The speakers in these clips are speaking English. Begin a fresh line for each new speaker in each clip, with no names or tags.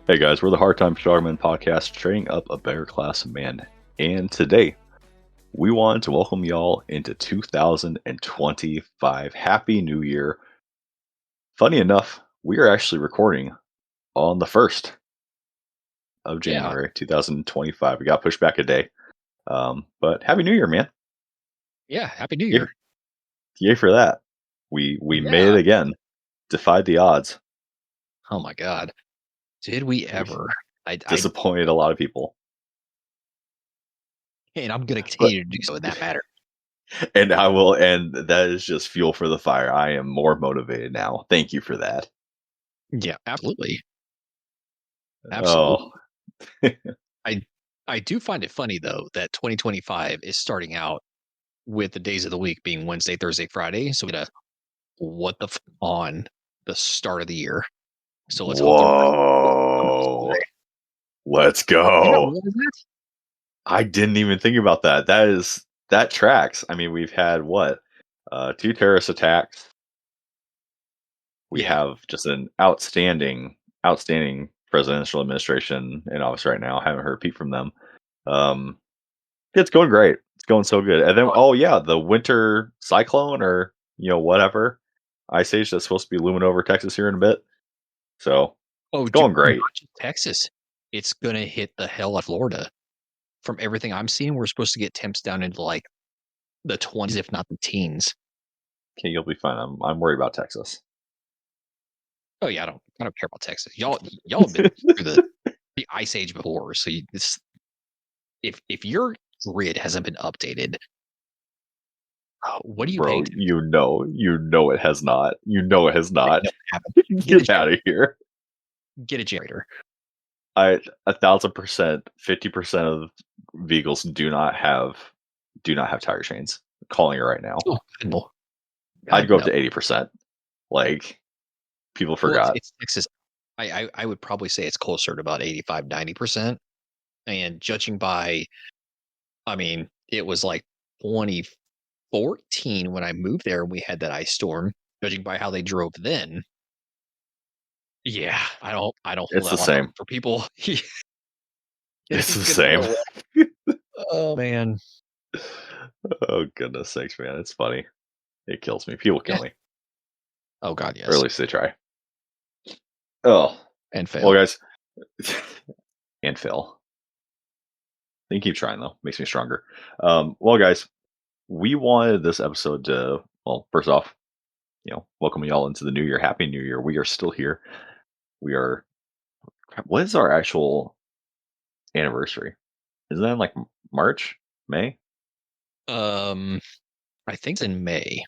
Hey guys, we're the Hard Time Strongman podcast, training up a better class of man. And today, we wanted to welcome y'all into 2025. Happy New Year. Funny enough, we are actually recording on the 1st of
Yeah.
January 2025. We got pushed back a day. But Happy New Year, man.
Yeah, Happy New Year.
Yay for that. We
Yeah.
made it again. Defied the odds.
Oh my God. Did we ever?
Disappointed a lot of people.
And I'm going to continue to do so in that matter.
And I will, and that is just fuel for the fire. I am more motivated now. Thank you for that.
Yeah, absolutely. Absolutely.
Oh.
I do find it funny though that 2025 is starting out with the days of the week being Wednesday, Thursday, Friday. So we get a what the on the start of the year. So let's hope
Whoa. Let's go. I didn't even think about that. That tracks. I mean, we've had what? 2 terrorist attacks. We have just an outstanding presidential administration in office right now. Haven't heard a peep from them. It's going great. It's going so good. And then, the winter cyclone or whatever ice age that's supposed to be looming over Texas here in a bit. So it's going great.
Texas, it's gonna hit the hell of Florida. From everything I'm seeing, we're supposed to get temps down into like the 20s, if not the teens.
Okay, you'll be fine. I'm worried about Texas.
Oh yeah, I don't care about Texas. Y'all have been through the ice age before, so if your grid hasn't been updated, what do you pay?
You know it has not. You know it has not. Get out of here.
Get a generator.
1,000%, 50% of vehicles do not have tire chains. I'm calling it right now.
Oh, no.
I'd go up to 80%. Like, people forgot.
Well, it's Texas. I would probably say it's closer to about 85, 90%. And judging by, I mean, it was like 2014 when I moved there, we had that ice storm. Judging by how they drove then, yeah, I don't.
It's the same
for people.
It's the same.
Oh man.
Oh goodness sakes, man! It's funny. It kills me. People kill me.
Oh God, yes.
Or at least they try. Oh,
and fail.
Well, guys, and fail. They can keep trying though. Makes me stronger. Well, guys, we wanted this episode to, first off, welcome y'all into the new year. Happy New Year. We are still here. What is our actual anniversary? Isn't that in like March, May?
I think it's in May.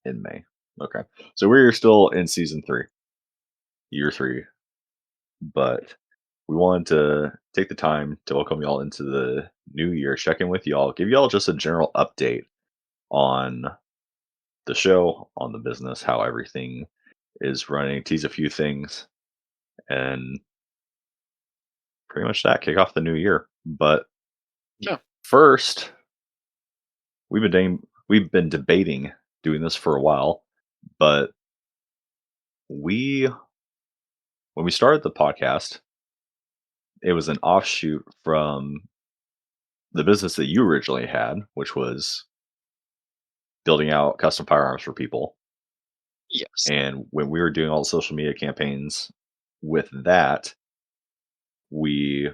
In May. Okay. So we're still in season 3, year 3. But we wanted to take the time to welcome y'all into the new year, check in with y'all, give y'all just a general update on the show, on the business, how everything is running, tease a few things, and pretty much that, kick off the new year. But first, we've been debating doing this for a while, but when we started the podcast, it was an offshoot from the business that you originally had, which was building out custom firearms for people.
Yes.
And when we were doing all the social media campaigns with that, we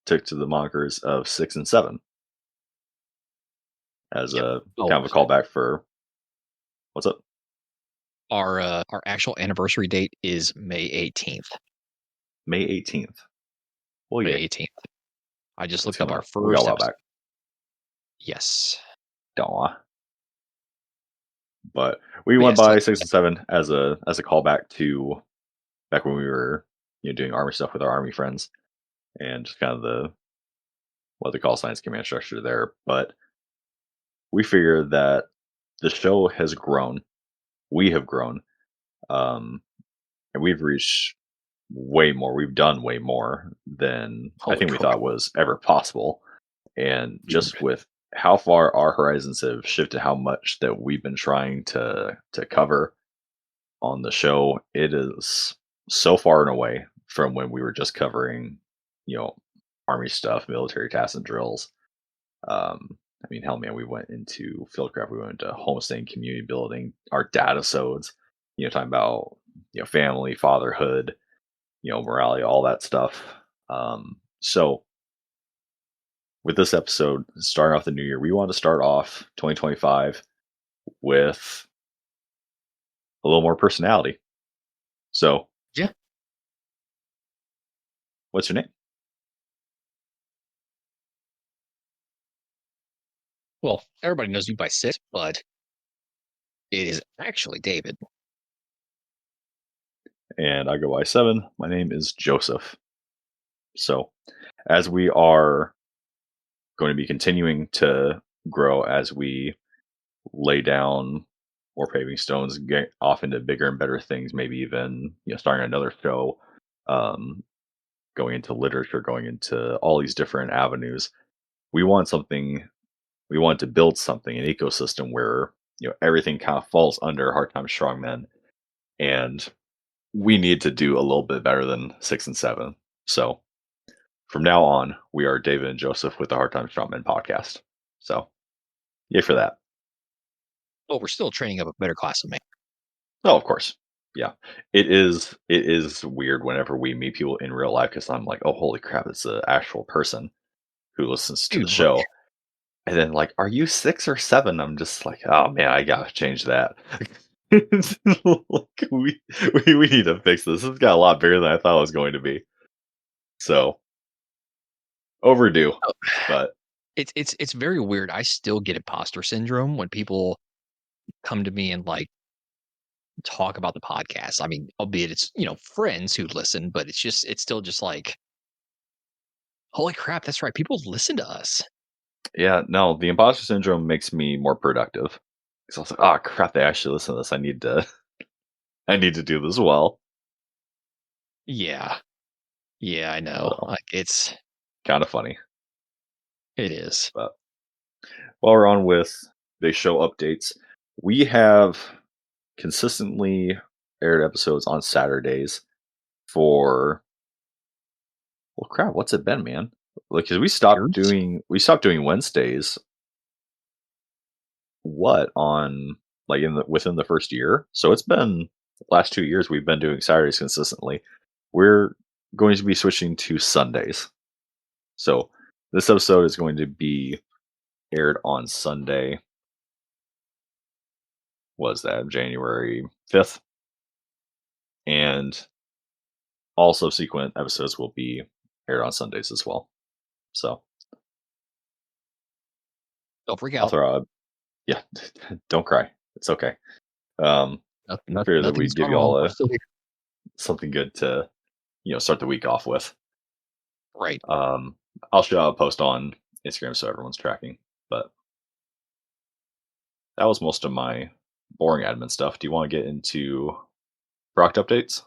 took to the monikers of 6 and 7 as a kind of a callback for what's up.
Our actual anniversary date is May 18th.
May 18th. Well,
May 18th. I just looked up our first.
We got a while back.
Yes.
Don't. But we went by 6 and 7 as a callback to back when we were doing army stuff with our army friends, and just kind of the what they call science command structure there. But we figured that the show has grown, we have grown, and we've reached way more. We've done way more than I think we thought was ever possible, and just with how far our horizons have shifted, how much that we've been trying to cover on the show, it is so far and away from when we were just covering, you know, army stuff, military tasks and drills. I mean, hell, man, we went into Fieldcraft, we went into homestaying, community building, our data sods, talking about family, fatherhood, morality, all that stuff. So with this episode, starting off the new year, we want to start off 2025 with a little more personality. So,
Yeah.
what's your name?
Well, everybody knows you by Sid, but it is actually David.
And I go by 7. My name is Joseph. So, as we are going to be continuing to grow as we lay down more paving stones, get off into bigger and better things, maybe even, starting another show, um, going into literature, going into all these different avenues. We want something, we want to build something, an ecosystem where, everything kind of falls under Hard Time Strongmen. And we need to do a little bit better than 6 and 7. So from now on, we are David and Joseph with the Hard Time Strongmen podcast. So yay for that.
Well, we're still training up a better class of man.
Oh, of course. Yeah. It is weird whenever we meet people in real life because I'm like, oh holy crap, it's an actual person who listens to the
Dude, right.
show. And then like, are you 6 or 7? I'm just like, oh man, I gotta change that. Like, we need to fix this. This got a lot bigger than I thought it was going to be. So overdue.
Oh,
But
it's very weird. I still get imposter syndrome when people come to me and like talk about the podcast. I mean, albeit it's, friends who listen, but it's still just like, holy crap, that's right. People listen to us.
yeah, no, the imposter syndrome makes me more productive. Because I was like, oh crap, they actually listen to this. I need to I need to do this well.
Yeah. Yeah, I know.
So
Like
kind of funny.
it is.
But while we're on with big show updates, we have consistently aired episodes on Saturdays for well crap, what's it been, man? Like, 'cause
Years?
we stopped doing Wednesdays, what, on like in the within the first year? So it's been last 2 years we've been doing Saturdays consistently. We're going to be switching to Sundays. So this episode is going to be aired on Sunday. Was that January 5th? And all subsequent episodes will be aired on Sundays as well. So
Don't freak
I'll
out.
throw out, yeah, don't cry. It's okay. Um, figure that
Nothing's
we'd give
gone
you
wrong.
all
We're still here.
something good to, start the week off with.
Right.
Um, I'll show out a post on Instagram so everyone's tracking. But that was most of my boring admin stuff. Do you want to get into product updates?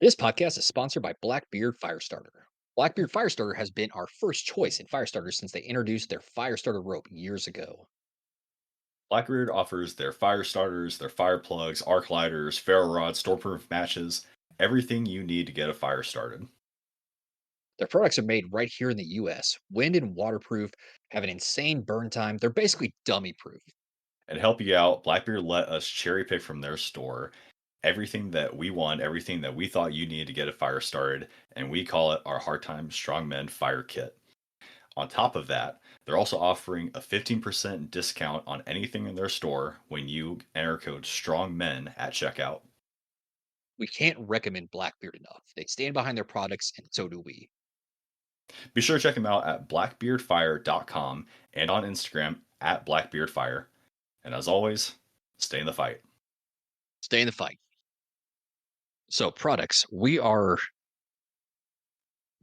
This podcast is sponsored by Blackbeard Firestarter. Blackbeard Firestarter has been our first choice in Firestarter since they introduced their Firestarter rope years ago.
Blackbeard offers their fire starters, their fire plugs, arc lighters, ferro rods, stormproof matches, everything you need to get a fire started.
Their products are made right here in the US, wind and waterproof, have an insane burn time. They're basically dummy proof.
And to help you out, Blackbeard let us cherry pick from their store everything that we want, everything that we thought you needed to get a fire started, and we call it our Hard Time Strongmen Fire Kit. On top of that, they're also offering a 15% discount on anything in their store when you enter code STRONGMEN at checkout.
We can't recommend Blackbeard enough. They stand behind their products, and so do we.
Be sure to check them out at blackbeardfire.com and on Instagram at blackbeardfire. And as always, stay in the fight.
Stay in the fight. So, products, we are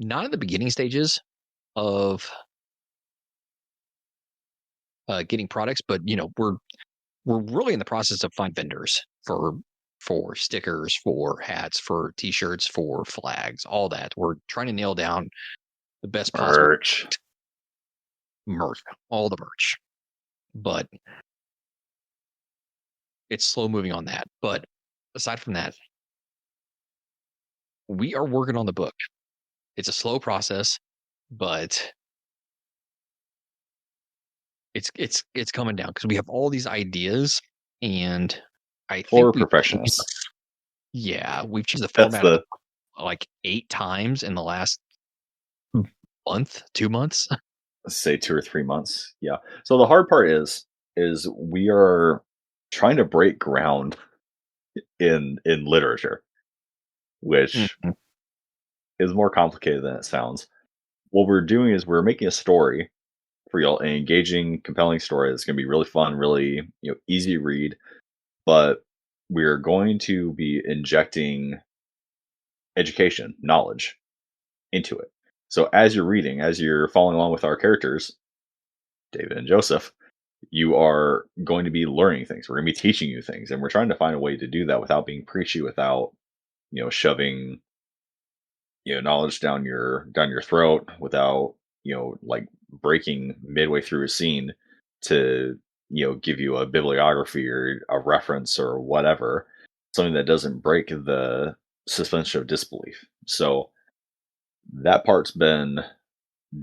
not in the beginning stages of getting products, but we're really in the process of find vendors for stickers, for hats, for t-shirts, for flags, all that. We're trying to nail down the best possible
Merch.
merch, all the merch. But it's slow moving on that. But aside from that, we are working on the book. It's a slow process, but it's coming down because we have all these ideas, and I think
For
we've changed the
perfectionists.
yeah, we've changed the
That's
format of the
the
book like 8 times in the last month, 2 months.
say 2 or 3 months. Yeah. So the hard part is we are trying to break ground in literature, which
Mhm.
is more complicated than it sounds. What we're doing is we're making a story for y'all, an engaging, compelling story that's going to be really fun, really easy read. But we're going to be injecting education, knowledge into it. So as you're reading, as you're following along with our characters, David and Joseph, you are going to be learning things. We're going to be teaching you things, and we're trying to find a way to do that without being preachy, without shoving knowledge down your throat, without like breaking midway through a scene to give you a bibliography or a reference or whatever, something that doesn't break the suspension of disbelief. So that part's been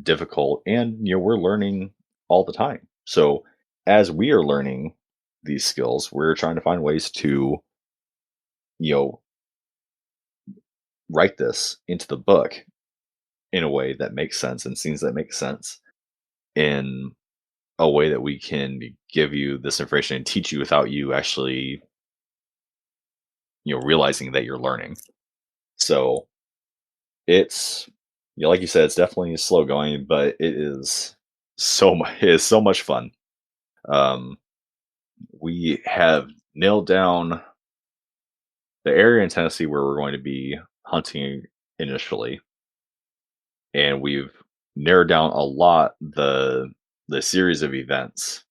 difficult, and we're learning all the time. So as we are learning these skills, we're trying to find ways to you know write this into the book in a way that makes sense, and scenes that make sense, in a way that we can give you this information and teach you without you actually realizing that you're learning. So it's like you said, it's definitely slow going, but it is it is so much fun. um we have nailed down the area in Tennessee where we're going to be hunting initially, and we've narrowed down a lot the series of events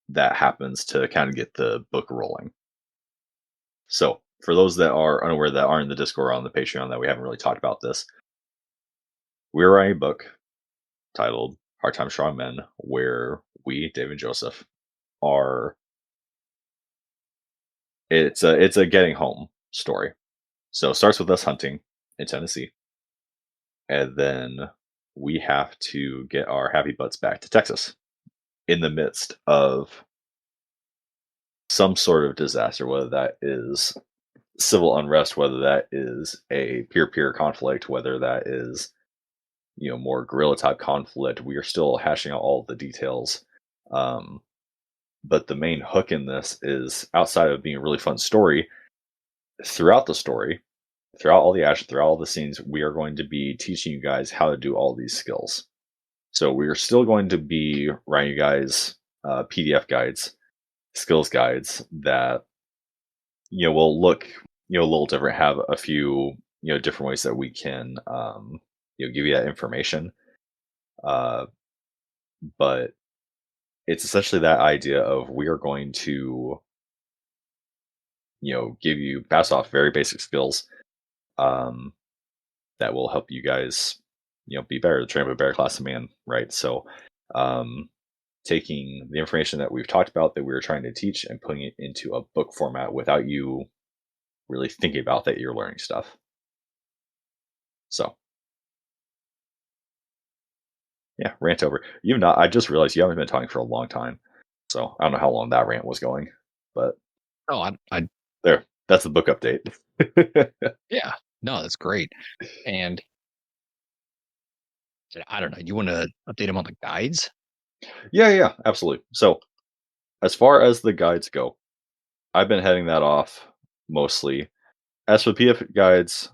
that happens to kind of get the book rolling. So, for those that are unaware, that are in the Discord or on the Patreon, that we haven't really talked about this, we're writing a book titled Hard Time Strong Men, where we, David and Joseph, are it's a getting home story. So it starts with us hunting in Tennessee, and then we have to get our happy butts back to Texas in the midst of some sort of disaster, whether that is civil unrest, whether that is a peer conflict, whether that is more guerrilla type conflict. We are still hashing out all the details. Um, but the main hook in this is, outside of being a really fun story, throughout the story, throughout all the action, throughout all the scenes, we are going to be teaching you guys how to do all these skills. So we are still going to be writing you guys PDF guides, skills guides that will look a little different, have a few different ways that we can give you that information. Uh, but it's essentially that idea of, we are going to give you pass off very basic skills, um, that will help you guys be better, train up a better class of man, right? So um, taking the information that we've talked about, that we were trying to teach, and putting it into a book format without you really thinking about that you're learning stuff. So yeah, rant over. You not I just realized you haven't been talking for a long time, so I don't know how long that rant was going, but
Oh, I
there, that's the book update.
yeah. No, that's great. And I don't know, you wanna update them on the guides?
Yeah, yeah, absolutely. So as far as the guides go, I've been heading that off mostly. As for PF guides,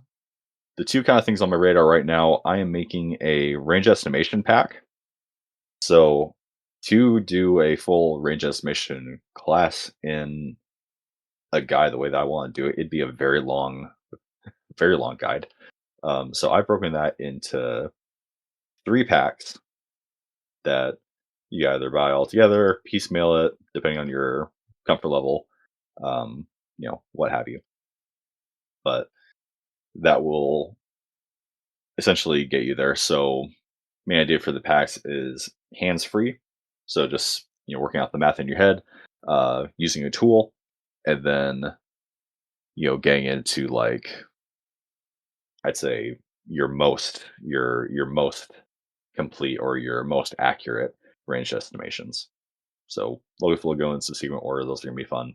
the two kind of things on my radar right now, I am making a range estimation pack. So to do a full range estimation class in a guide the way that I want to do it, it'd be a very long guide. So I've broken that into 3 packs that you either buy all together, piecemeal it, depending on your comfort level, what have you. But that will essentially get you there. So main idea for the packs is hands free. So just working out the math in your head, using a tool, and then getting into like I'd say your most complete or your most accurate range estimations. So if we'll go into sequence order, those are gonna be fun.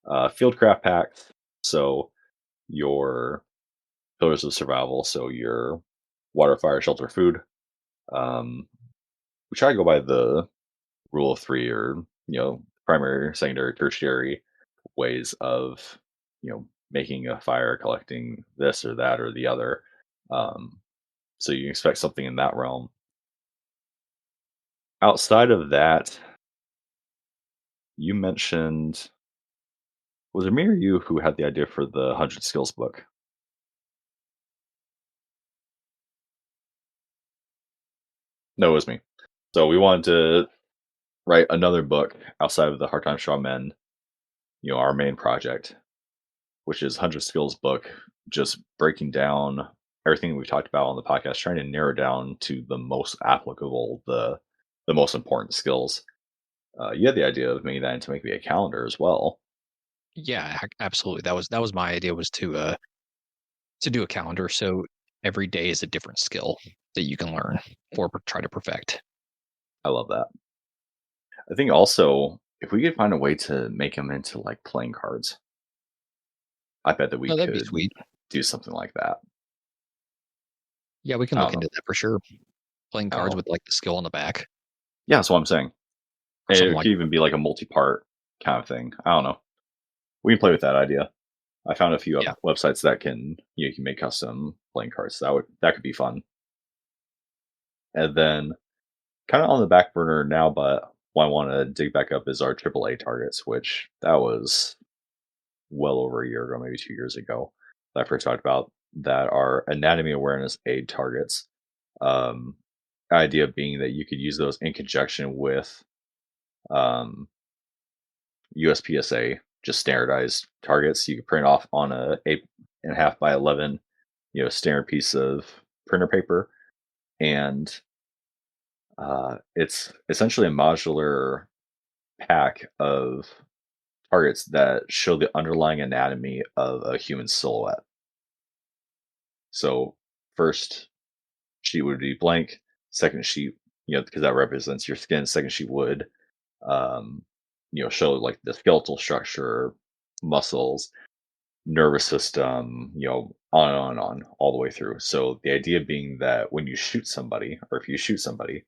Fieldcraft packs. So your pillars of survival. So your water, fire, shelter, food. Um, we try to go by the rule of three, or primary, secondary, tertiary ways of making a fire, collecting this or that or the other. Um, so you expect something in that realm. Outside of that, you mentioned, was it me or you who had the idea for the 100 skills book? No, it was me. So we wanted to write another book outside of the Hard Time Strong Men, our main project, which is 100 skills book, just breaking down everything we've talked about on the podcast, trying to narrow down to the most applicable, the most important skills. You had the idea of making that into maybe a calendar as well.
Yeah, absolutely. That was my idea, was to do a calendar so every day is a different skill that you can learn or try to perfect.
I love that. I think also if we could find a way to make them into like playing cards, I bet that we
No, that'd be
could
sweet.
do something like that.
Yeah, we can
I
look
don't know.
into that for sure. Playing
I don't
cards
know.
with like the skill on the back
Yeah, that's what I'm saying.
or something
It
like
could even be like a multi-part kind of thing. I don't know. We can play with that idea. I found a few
yeah.
websites that can you can make custom playing cards. That could be fun. And then kind of on the back burner now, but what I want to dig back up is our AAA targets, which that was well over a year ago, maybe 2 years ago, that I first talked about that are anatomy awareness aid targets. Um, idea being that you could use those in conjunction with um, USPSA, just standardized targets. You could print off on a 8.5 by 11, standard piece of printer paper, and it's essentially a modular pack of targets that show the underlying anatomy of a human silhouette. So, first sheet would be blank. Second sheet, because that represents your skin. Second sheet would, um, show like the skeletal structure, muscles, nervous system, on and on and on, all the way through. So the idea being that when you shoot somebody, or if you shoot somebody,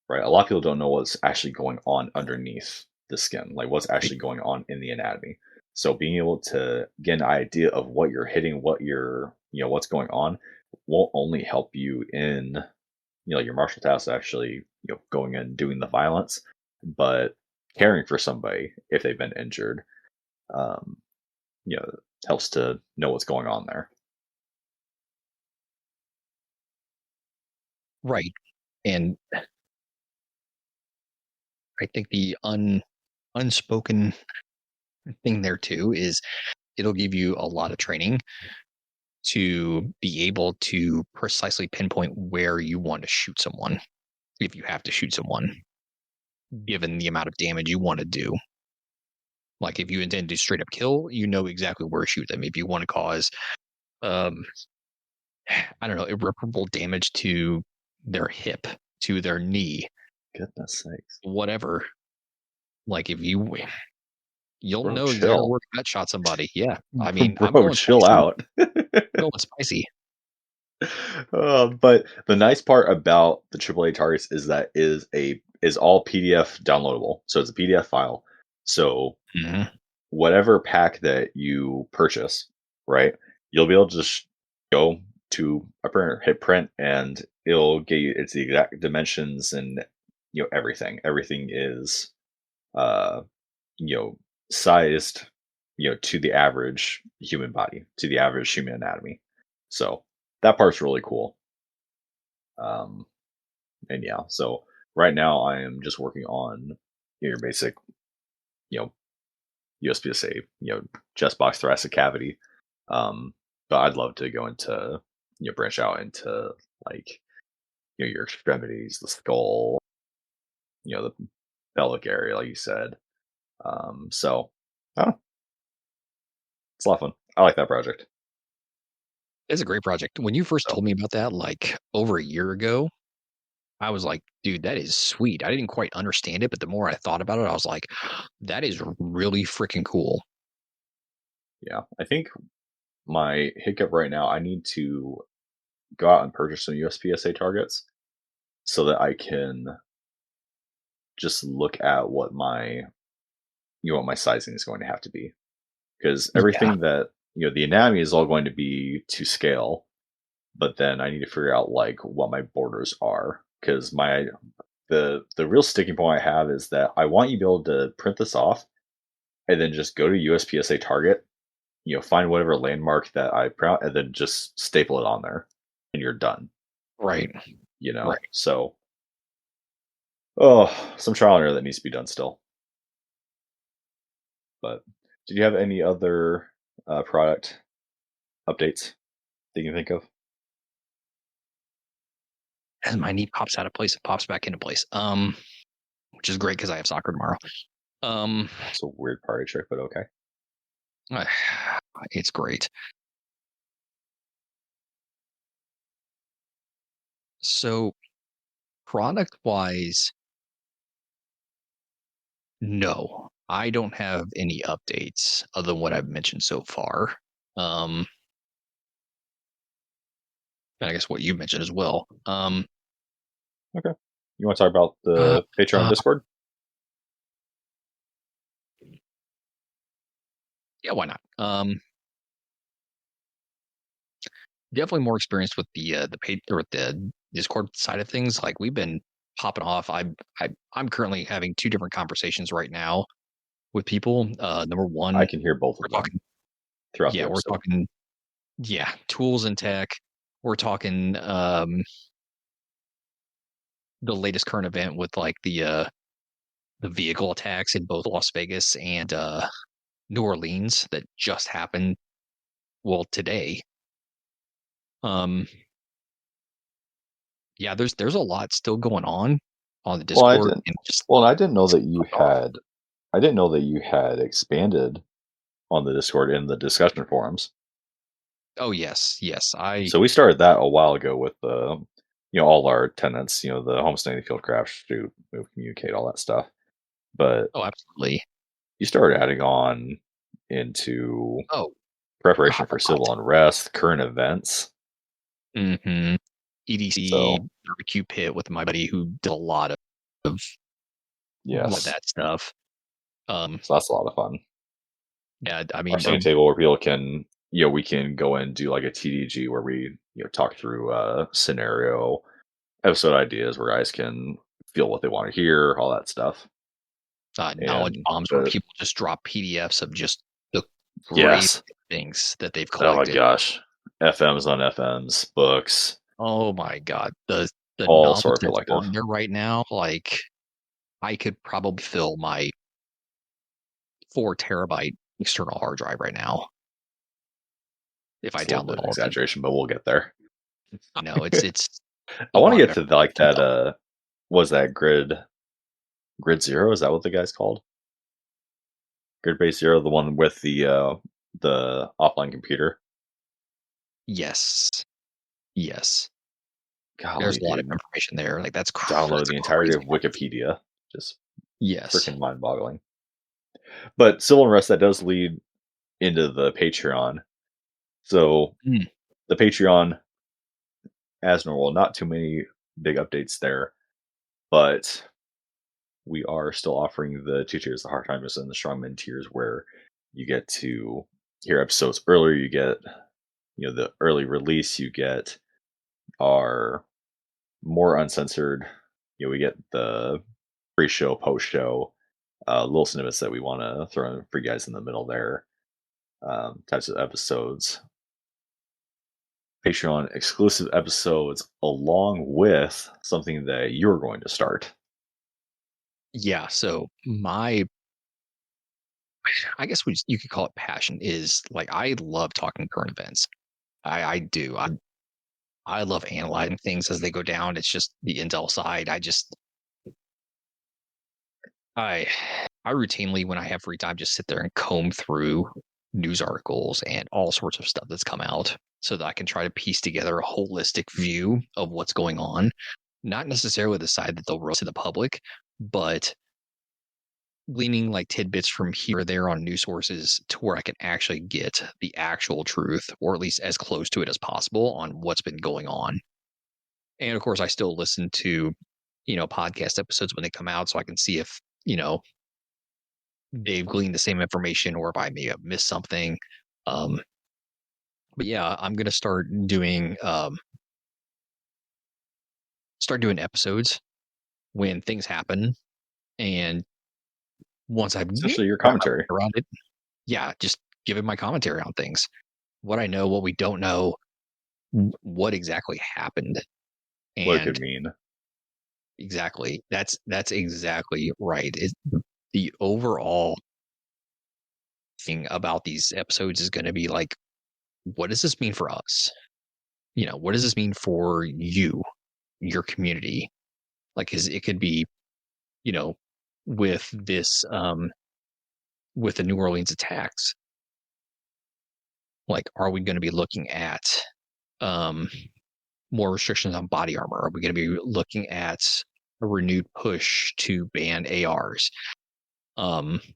right, a lot of people don't know what's actually going on underneath the skin, like what's
Right.
actually going on in the anatomy. So being able to get an idea of what you're hitting, what's going on, won't only help you in your martial tasks, actually going and doing the violence, but caring for somebody if they've been injured, um, you know, helps to know what's going on there.
Right. And I think the unspoken thing there too is it'll give you a lot of training to be able to precisely pinpoint where you want to shoot someone if you have to shoot someone, given the amount of damage you want to do. Like if you intend to straight up kill, you know exactly where to shoot them. If you want to cause, um, I don't know, irreparable damage to their hip, to their knee,
Goodness sakes,
whatever. Like if you'll
bro,
know exactly
chill,
where to gut shot somebody. Yeah, I mean, I'm
bro,
going
chill
spicy.
out.
I'm going spicy.
But the nice part about the AAA targets is that is all PDF downloadable. So it's a PDF file. So
Mhm.
whatever pack that you purchase, right, you'll be able to just go to a printer, hit print, and it'll get you it's the exact dimensions and everything. Everything is uh you know sized to the average human body, to the average human anatomy. So that part's really cool. Um, and yeah, so right now I am just working on your basic, you know, USPSA, chest box, thoracic cavity. But I'd love to go into, branch out into like, your extremities, the skull, the pelvic area, like you said. So, oh, it's a lot of fun. I like that project.
It's a great project. When you first
So
told me about that, like over a year ago, I was like, dude, that is sweet. I didn't quite understand it, but the more I thought about it, I was like, that is really freaking cool.
yeah, I think my hiccup right now, I need to go out and purchase some USPSA targets so that I can just look at what my what my sizing is going to have to be, because
Yeah,
everything that the anatomy is all going to be to scale, but then I need to figure out like what my borders are, because my the real sticking point I have is that I want you to be able to print this off and then just go to USPSA Target, find whatever landmark that I print out, and then just staple it on there, and you're done.
right, right.
So some trial and error that needs to be done still. But did you have any other product updates that you can think of?
As my knee pops out of place, it pops back into place. Which is great because I have soccer tomorrow. Um,
It's a weird party trick, but okay.
it's great. So product wise, no, I don't have any updates other than what I've mentioned so far. Um, and I guess what you mentioned as well.
Okay. You want to talk about
Uh,
the Patreon
uh,
Discord?
yeah, why not? Definitely more experienced with the paid or with the Discord side of things. Like we've been popping off. I'm currently having two different conversations right now with people. Number
I
one,
can hear both
we're
of them
talking.
throughout the
Yeah, we're
episode.
talking. Yeah, tools and tech. We're talking the latest current event with like the vehicle attacks in both Las Vegas and New Orleans that just happened. Well, today. Um, yeah, there's a lot still going on the
Well, I
Discord
didn't.
and just
Well, I didn't know
it's
that you
popped off.
had. I didn't know that you had expanded on the Discord in the discussion forums.
Oh yes, yes. I
So we started that a while ago with all our tenants, the homestaying, field craft, shoot, move, communicate, all that stuff. But
oh absolutely.
you started adding on into
Oh,
preparation
a
for
lot.
civil unrest, current events.
Mm-hmm. EDC
So
barbecue pit with my buddy who did of a lot of
yes,
that stuff. Um,
so that's a lot of fun.
yeah, I
Our
mean,
Sunday table where people can, we can go and do like a TDG where we, talk through scenario episode ideas where guys can feel what they want to hear, all that stuff.
knowledge
And
bombs where people just drop PDFs of just the crazy
yes,
things that they've
oh my
collected.
gosh, FMs on FMs, books,
Oh my god, the
all
knowledge
sort of
that's
collective.
on there right now, like I could probably fill my 4 terabyte external hard drive right now if I
It's a little bit
download
of an
all of it.
exaggeration, but we'll get there.
I know it's
I
a
want to
lot
get
of
to like
information
that.
though.
Was that grid zero? Is that what the guy's called? Grid base zero, the one with the offline computer.
Yes, yes. There's
Golly,
a lot of
dude,
information there. Like
download
that's a
the entirety
crazy
of
amount.
Wikipedia. Just
Yes.
freaking mind boggling. But civil unrest that does lead into the Patreon. So
Mm,
the Patreon, as normal, not too many big updates there, but we are still offering the two tiers, the hard timers and the strongman tiers, where you get to hear episodes earlier. You get, the early release. You get our more uncensored. We get the pre-show, post-show, little snippets that we want to throw in for you guys in the middle there. Types of episodes, Patreon exclusive episodes, along with something that you're going to start.
yeah. So my, I guess you could call it passion is like I love talking current events. I do. I love analyzing things as they go down. It's just the intel side. I I routinely when I have free time just sit there and comb through news articles and all sorts of stuff that's come out. so that I can try to piece together a holistic view of what's going on. Not necessarily the side that they'll release to the public, but gleaning like tidbits from here or there on news sources to where I can actually get the actual truth, or at least as close to it as possible, on what's been going on. And of course, I still listen to, podcast episodes when they come out so I can see if, they've gleaned the same information or if I may have missed something. Um, but yeah, I'm gonna start doing episodes when things happen, and once I've
Essentially, your
wrap my
commentary.
head around it, yeah, just giving my commentary on things, what I know, what we don't know, what exactly happened,
What it could
and
mean.
exactly that's exactly right. The overall thing about these episodes is going to be like, what does this mean for us? What does this mean for you, your community? Like, is it could be, you know, with this, with the New Orleans attacks, like, are we going to be looking at um, more restrictions on body armor? Are we going to be looking at a renewed push to ban ARs,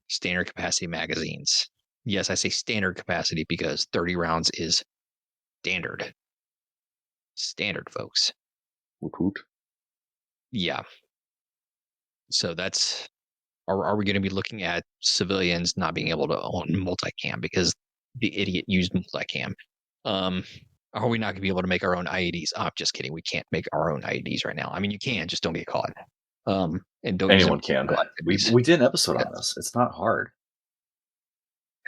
standard capacity magazines? Yes, I say standard capacity because 30 rounds is standard. Standard, folks.
Woot woot.
Yeah. So that's, are we going to be looking at civilians not being able to own multicam because the idiot used multicam? Um, are we not going to be able to make our own IEDs? Oh, I'm just kidding. We can't make our own IEDs right now. I mean, you can, just don't get caught. And don't use them
Anyone
for
can.
illegal
We
activities.
we did an episode on
Yes.
this. It's not hard.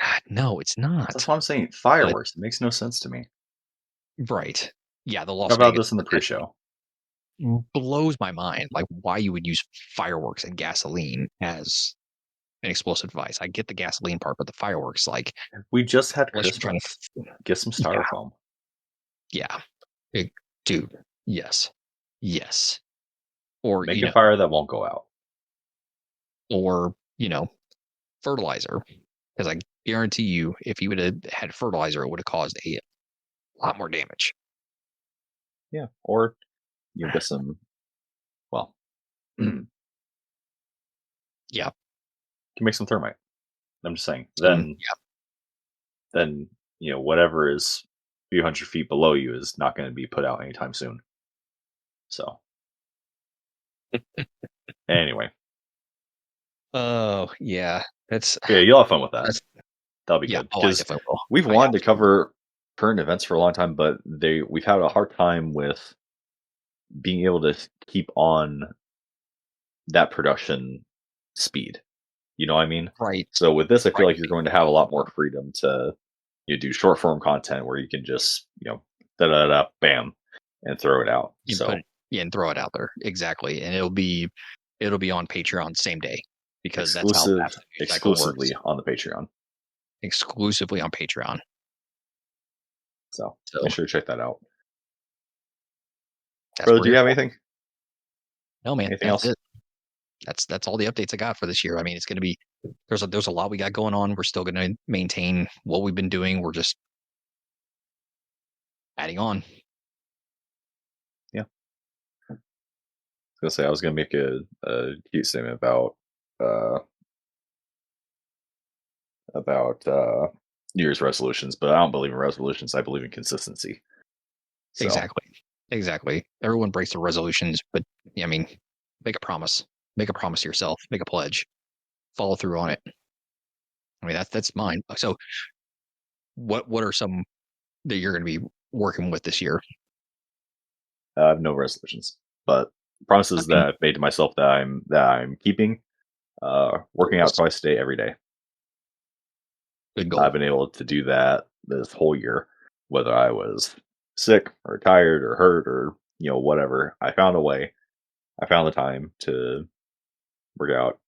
God, no, it's
That's
not.
why I'm saying
But
fireworks. It makes no sense to me.
right. Yeah, the
Talk
Las
about
Vegas
this in the pre-show.
blows my mind. Like, why you would use fireworks and gasoline as an explosive device. I get the gasoline part, but the fireworks, like,
We just had
unless you're trying
Christmas.
to,
Get some
yeah,
styrofoam.
yeah, dude, yes, yes, or
Make a fire that won't go out.
or fertilizer, because I guarantee you, if you would have had fertilizer, it would have caused a lot more damage.
Yeah. Or get some. Well, can
Yeah,
make some thermite. I'm just saying.
some
Then whatever is a few hundred feet below you is not going to be put out anytime soon. So anyway,
oh yeah, that's
yeah, you'll have fun with that.
that's
That'll be
yeah.
good
Oh, I
because
definitely will.
we've
I
wanted to
absolutely
cover current events for a long time, but we've had a hard time with being able to keep on that production speed. You know what I mean?
right,
So with this, I feel
right.
like you're going to have a lot more freedom to do short form content where you can just da da da bam and throw it out.
You put
So
it, yeah, and throw it out there exactly, and it'll be on Patreon same day because that's how fast the news cycle works.
exclusively on the Patreon.
Exclusively on Patreon.
So
So
make sure to check that out.
that's
Brother,
what we're
do you
here
have
for.
anything?
No, man,
Anything
that's
else?
it. That's all the updates I got for this year. I mean, it's going to be, there's a lot we got going on. We're still going to maintain what we've been doing. We're just adding on.
Yeah. I was gonna make a cute statement uh about New Year's resolutions, but I don't believe in resolutions. I believe in consistency. So
Exactly. Exactly. Everyone breaks their resolutions, but I mean, make a promise. Make a promise to yourself. Make a pledge. Follow through on it. I mean, that's mine. So, what are some that you're going to be working with this year?
I have no resolutions, but
I
promises that
mean,
I've made to myself that I'm keeping. Working out
goals.
twice a day every day.
Good goal.
I've been able to do that this whole year, whether I was sick or tired or hurt or whatever. I found a way. I found the time to work out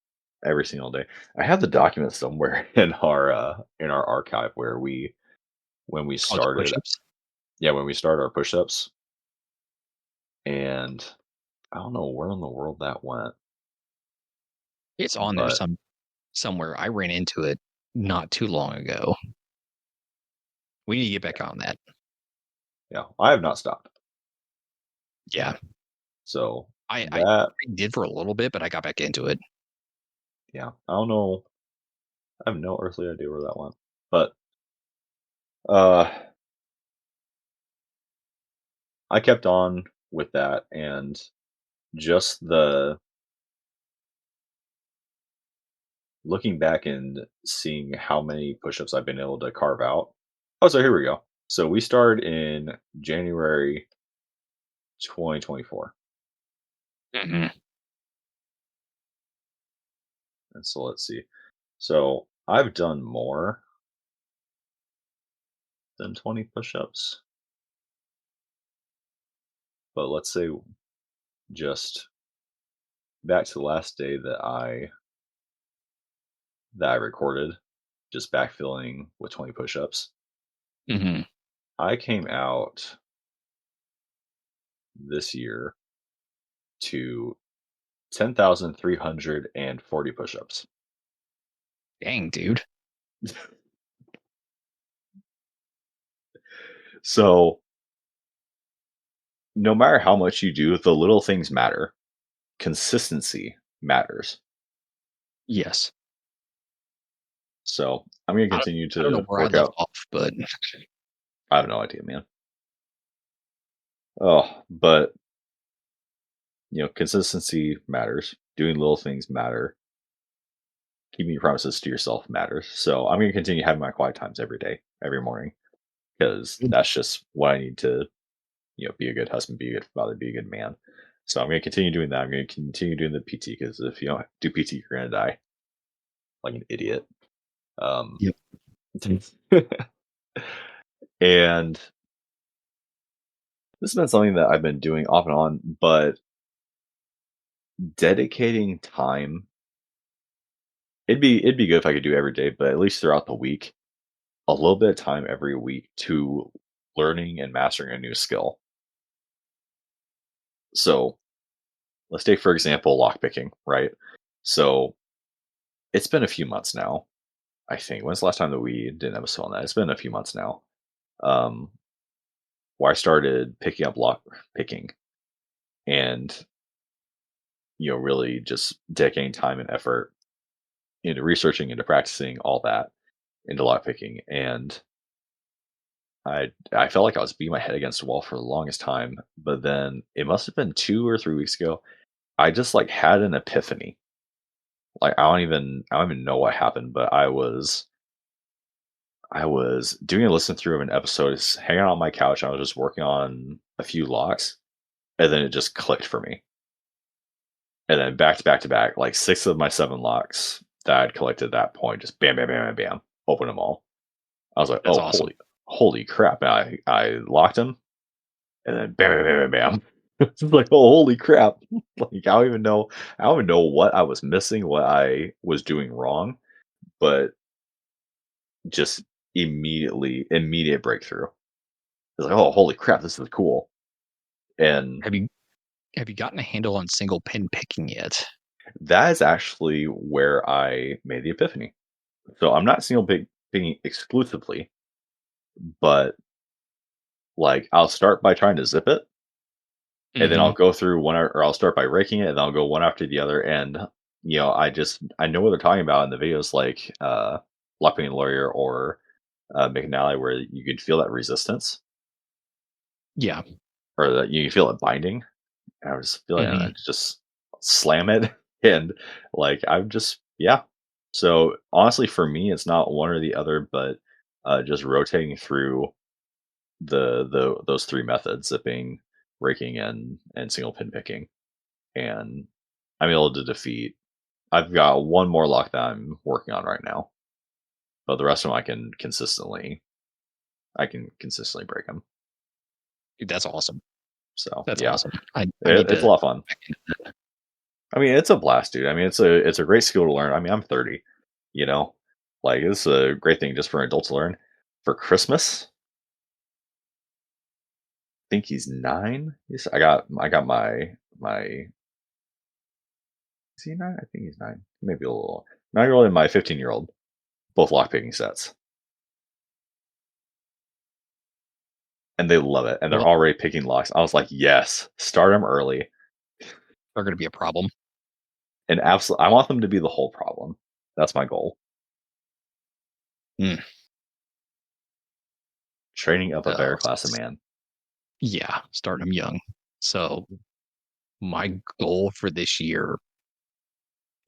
every single day. I have the document somewhere in our archive where when we
Oh, the
started,
push-ups.
yeah, when we started our push-ups, and I don't know where in the world that went,
It's on there
but
somewhere. I ran into it not too long ago. We need to get back on that.
Yeah, I have not stopped.
Yeah.
So
I
that,
did for a little bit, but I got back into it.
yeah, I don't know. I have no earthly idea where that went. But uh I kept on with that, and just the looking back and seeing how many push-ups I've been able to carve out. Oh, so here we go. So we started in January 2024.
Mhm.
And so let's see. So I've done more than 20 push-ups, but let's say just back to the last day that I recorded, just backfilling with 20 push-ups.
Mhm.
I came out this year to 10,340 push-ups.
Dang, dude.
So no matter how much you do, the little things matter. Consistency matters.
Yes.
So I'm gonna
I don't
continue
I don't know
to
where I
work
left
out.
off, but
I have no idea, man. Oh, but consistency matters. Doing little things matter. Keeping your promises to yourself matters. So I'm gonna continue having my quiet times every day, every morning, because that's just what I need to, be a good husband, be a good father, be a good man. So I'm gonna continue doing that. I'm gonna continue doing the PT because if you don't do PT, you're gonna die like an idiot. Um,
yep.
and this has been something that I've been doing off and on, but dedicating time, it'd be good if I could do every day, but at least throughout the week, a little bit of time every week to learning and mastering a new skill. So let's take, for example, lockpicking, right? So it's been a few months now, I think. When's the last time that we did an episode on that? It's been a few months now. Um, where I started picking up lock picking and really just dedicating time and effort into researching, into practicing all that, into lockpicking. And I felt like I was beating my head against the wall for the longest time. But then it must have been 2 or 3 weeks ago. I just like had an epiphany. Like I don't even know what happened, but I was doing a listen through of an episode, just hanging out on my couch. I was just working on a few locks, and then it just clicked for me. And then back to back to back, like 6 of my 7 locks that I'd collected at that point, just bam, bam, bam, bam, bam, open them all. I was like,
That's
oh,
awesome.
holy crap! And I locked them, and then bam, bam, bam, bam, bam. It's like, oh, holy crap! Like I don't even know what I was missing, what I was doing wrong, but just immediate breakthrough. It's like, oh, holy crap, this is cool. And
Have you have you gotten a handle on single pin picking yet?
that is actually where I made the epiphany. So I'm not picking exclusively, but like I'll start by trying to zip it, and then I'll
Mhm.
go through or I'll start by raking it, and then I'll go one after the other. And I know what they're talking about in the videos, like Lockpicking and Lawyer or McNally, where you can feel that resistance
Yeah.
or that you can feel it binding. I was feeling
Mhm.
just slam it, and like I'm just yeah. So honestly, for me, it's not one or the other, but just rotating through the those three methods: zipping, raking, and single pin picking, and I'm able to defeat. I've got one more lock that I'm working on right now, but the rest of them I can consistently break them.
Dude, that's awesome.
So
That's
yeah,
awesome. I need
it's a
to
lot of fun.
back into that.
I mean, it's a blast, dude. I mean, it's a great skill to learn. I mean, I'm 30, you know, like it's a great thing just for an adult to learn. For Christmas, I think he's 9. I got my is he 9? I think he's 9, maybe a little 9-year-old and my 15-year-old, both lockpicking sets, and they love it, and they're
Well,
already picking locks. I was like, "Yes, start them early."
they're going to be a problem.
And absolutely, I want them to be the whole problem. That's my goal.
Mm,
Training up a better
so,
class of man.
yeah, starting them young. So my goal for this year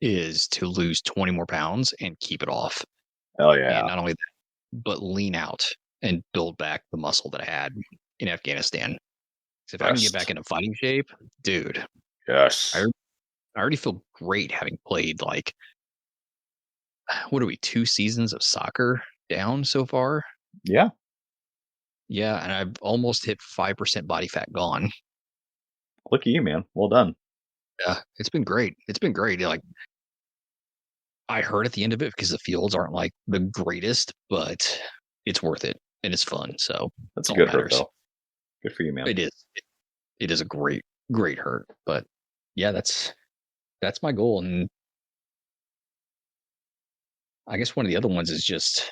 is to lose 20 more pounds and keep it off.
Hell
And
yeah.
not only that, but lean out and build back the muscle that I had in Afghanistan. 'Cause if I can get back
Yes.
into fighting shape, dude, I
Yes.
I already feel great having played like what are we 2 seasons of soccer down so far?
Yeah.
Yeah, and I've almost hit 5% body fat gone.
Look at you, man. Well done.
Yeah, it's been great. It's been great. Like I hurt at the end of it because the fields aren't like the greatest, but it's worth it and it's fun. So
That's
that's
a
all that
good hurt,
matters.
though. Good for you, man.
It is. It is a great hurt. But yeah, that's my goal. And I guess one of the other ones is just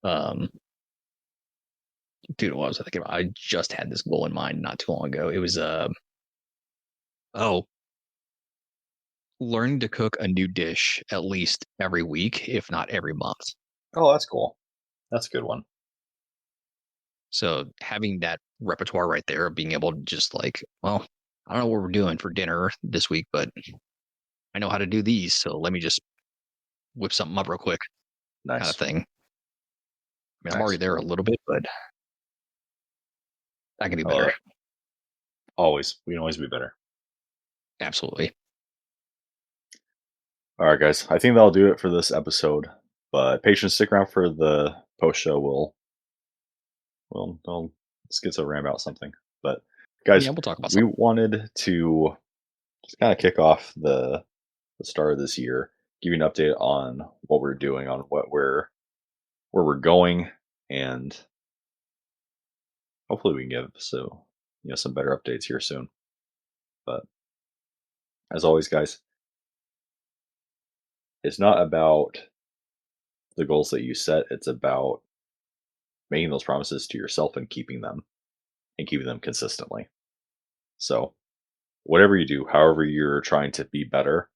um dude, what was I thinking about? I just had this goal in mind not too long ago. It was oh, learning to cook a new dish at least every week, if not every month.
Oh, that's cool. That's a good one.
So having that repertoire right there of being able to just like, well, I don't know what we're doing for dinner this week, but I know how to do these. So let me just whip something up real quick kind of
Nice.
thing. I mean, I'm already
Nice.
there a little bit, but I can do
I love
better.
it. Always. We can always be better.
Absolutely.
All right, guys. I think that'll do it for this episode. But patrons, stick around for the post show. We'll schizo about something. But
Yeah,
guys,
we'll talk about
we
something.
wanted to just kind of kick off the start of this year, give you an update on what we're doing, on where we're going, and hopefully we can give some better updates here soon. But as always, guys, it's not about the goals that you set. It's about making those promises to yourself and keeping them consistently. So whatever you do, however you're trying to be better,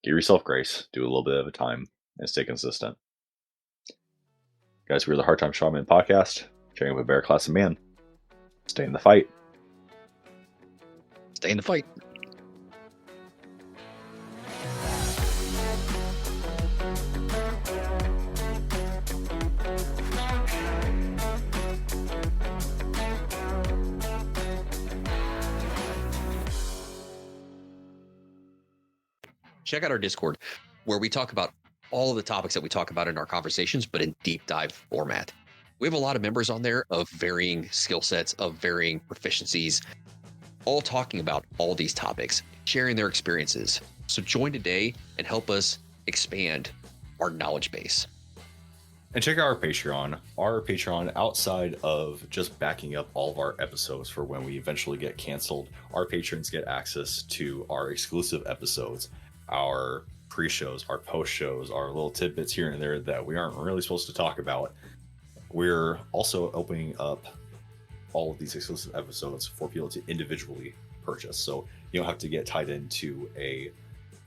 give yourself grace, do a little bit at a time, and stay consistent. Guys, we're the Hard Time Shaman podcast, training with a better class of man. Stay in the fight.
Stay in the fight. Check out our Discord where we talk about all of the topics that we talk about in our conversations, but in deep dive format. We have a lot of members on there of varying skill sets, of varying proficiencies, all talking about all these topics, sharing their experiences. So join today and help us expand our knowledge base.
And check out our Patreon. Our Patreon, outside of just backing up all of our episodes for when we eventually get canceled, our patrons get access to our exclusive episodes, our pre-shows, our post-shows, our little tidbits here and there that we aren't really supposed to talk about. We're also opening up all of these exclusive episodes for people to individually purchase. So you don't have to get tied into a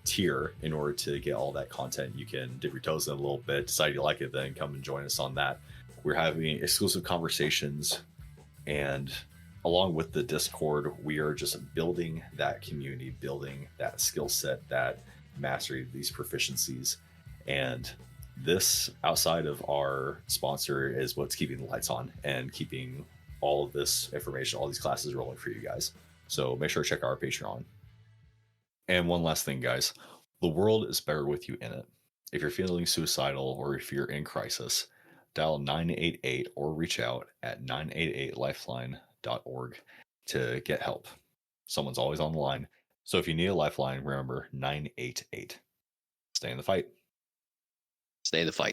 tier in order to get all that content. You can dip your toes in a little bit, decide you like it, then come and join us on that. We're having exclusive conversations, and along with the Discord, we are just building that community, building that skill set, that mastery, these proficiencies. And this, outside of our sponsor, is what's keeping the lights on and keeping all of this information, all these classes rolling for you guys. So make sure to check out our Patreon. And one last thing, guys, the world is better with you in it. If you're feeling suicidal or if you're in crisis, dial 988 or reach out at 988lifeline.org to get help. Someone's always on the line. So if you need a lifeline, remember 988. Stay in the fight.
Stay in the fight.